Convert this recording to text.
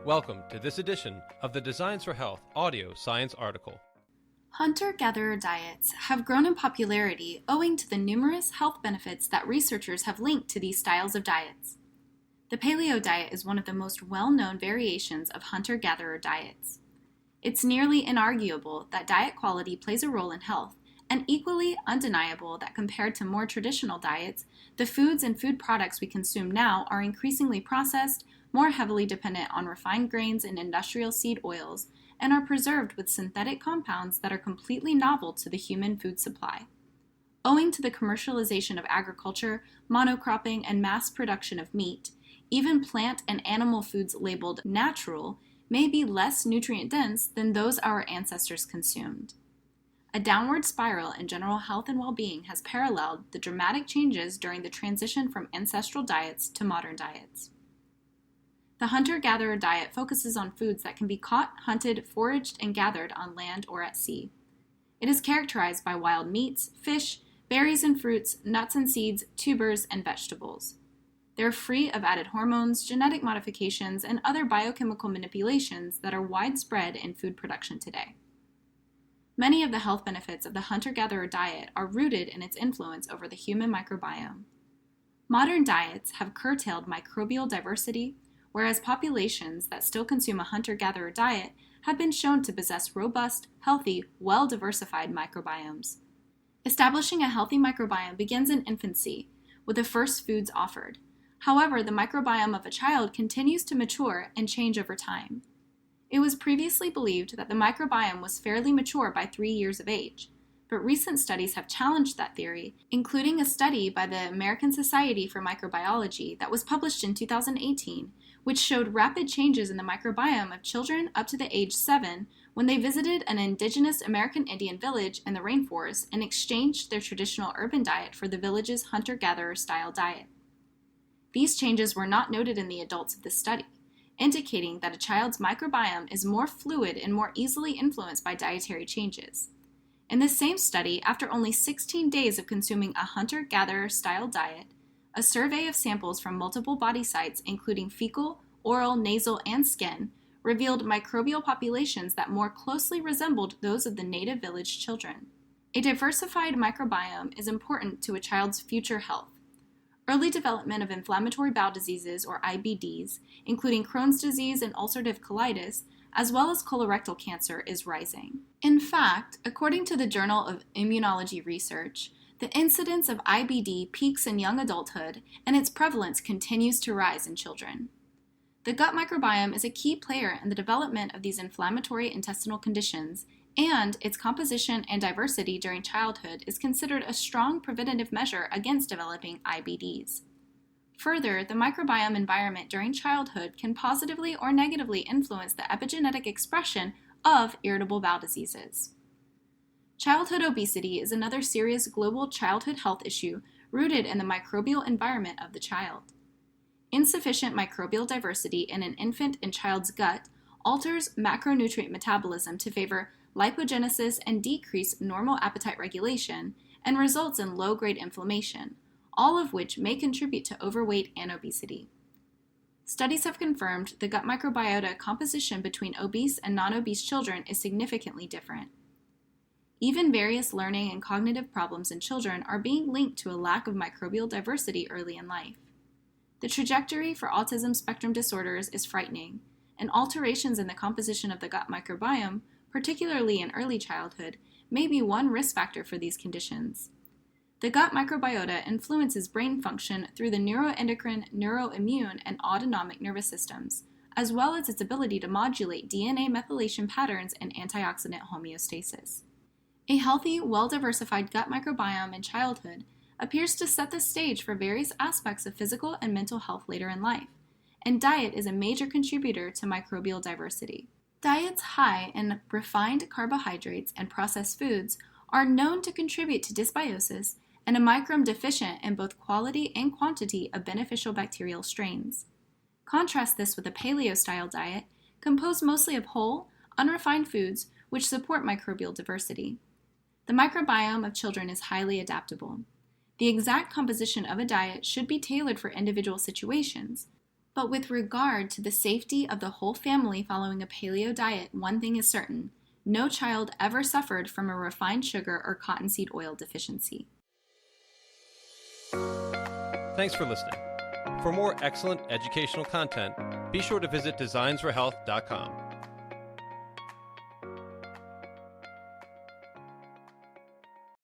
Welcome to this edition of the Designs for Health audio science article. Hunter-gatherer diets have grown in popularity owing to the numerous health benefits that researchers have linked to these styles of diets. The Paleo diet is one of the most well-known variations of hunter-gatherer diets. It's nearly inarguable that diet quality plays a role in health, and equally undeniable that compared to more traditional diets, the foods and food products we consume now are increasingly processed, more heavily dependent on refined grains and industrial seed oils, and are preserved with synthetic compounds that are completely novel to the human food supply. Owing to the commercialization of agriculture, monocropping, and mass production of meat, even plant and animal foods labeled natural may be less nutrient-dense than those our ancestors consumed. A downward spiral in general health and well-being has paralleled the dramatic changes during the transition from ancestral diets to modern diets. The hunter-gatherer diet focuses on foods that can be caught, hunted, foraged, and gathered on land or at sea. It is characterized by wild meats, fish, berries and fruits, nuts and seeds, tubers, and vegetables. They are free of added hormones, genetic modifications, and other biochemical manipulations that are widespread in food production today. Many of the health benefits of the hunter-gatherer diet are rooted in its influence over the human microbiome. Modern diets have curtailed microbial diversity, whereas populations that still consume a hunter-gatherer diet have been shown to possess robust, healthy, well-diversified microbiomes. Establishing a healthy microbiome begins in infancy, with the first foods offered. However, the microbiome of a child continues to mature and change over time. It was previously believed that the microbiome was fairly mature by 3 years of age, but recent studies have challenged that theory, including a study by the American Society for Microbiology that was published in 2018, which showed rapid changes in the microbiome of children up to the age 7 when they visited an indigenous American Indian village in the rainforest and exchanged their traditional urban diet for the village's hunter-gatherer style diet. These changes were not noted in the adults of this study, indicating that a child's microbiome is more fluid and more easily influenced by dietary changes. In this same study, after only 16 days of consuming a hunter-gatherer style diet, a survey of samples from multiple body sites, including fecal, oral, nasal, and skin, revealed microbial populations that more closely resembled those of the native village children. A diversified microbiome is important to a child's future health. Early development of inflammatory bowel diseases, or IBDs, including Crohn's disease and ulcerative colitis, as well as colorectal cancer, is rising. In fact, according to the Journal of Immunology Research, the incidence of IBD peaks in young adulthood, and its prevalence continues to rise in children. The gut microbiome is a key player in the development of these inflammatory intestinal conditions, and its composition and diversity during childhood is considered a strong preventative measure against developing IBDs. Further, the microbiome environment during childhood can positively or negatively influence the epigenetic expression of irritable bowel diseases. Childhood obesity is another serious global childhood health issue rooted in the microbial environment of the child. Insufficient microbial diversity in an infant and child's gut alters macronutrient metabolism to favor lipogenesis and decrease normal appetite regulation, and results in low-grade inflammation, all of which may contribute to overweight and obesity. Studies have confirmed the gut microbiota composition between obese and non-obese children is significantly different. Even various learning and cognitive problems in children are being linked to a lack of microbial diversity early in life. The trajectory for autism spectrum disorders is frightening, and alterations in the composition of the gut microbiome, particularly in early childhood, may be one risk factor for these conditions. The gut microbiota influences brain function through the neuroendocrine, neuroimmune, and autonomic nervous systems, as well as its ability to modulate DNA methylation patterns and antioxidant homeostasis. A healthy, well-diversified gut microbiome in childhood appears to set the stage for various aspects of physical and mental health later in life, and diet is a major contributor to microbial diversity. Diets high in refined carbohydrates and processed foods are known to contribute to dysbiosis and a microbiome deficient in both quality and quantity of beneficial bacterial strains. Contrast this with a paleo-style diet composed mostly of whole, unrefined foods which support microbial diversity. The microbiome of children is highly adaptable. The exact composition of a diet should be tailored for individual situations, But with regard to the safety of the whole family following a paleo diet, one thing is certain: no child ever suffered from a refined sugar or cottonseed oil deficiency. Thanks for listening. For more excellent educational content, be sure to visit designsforhealth.com.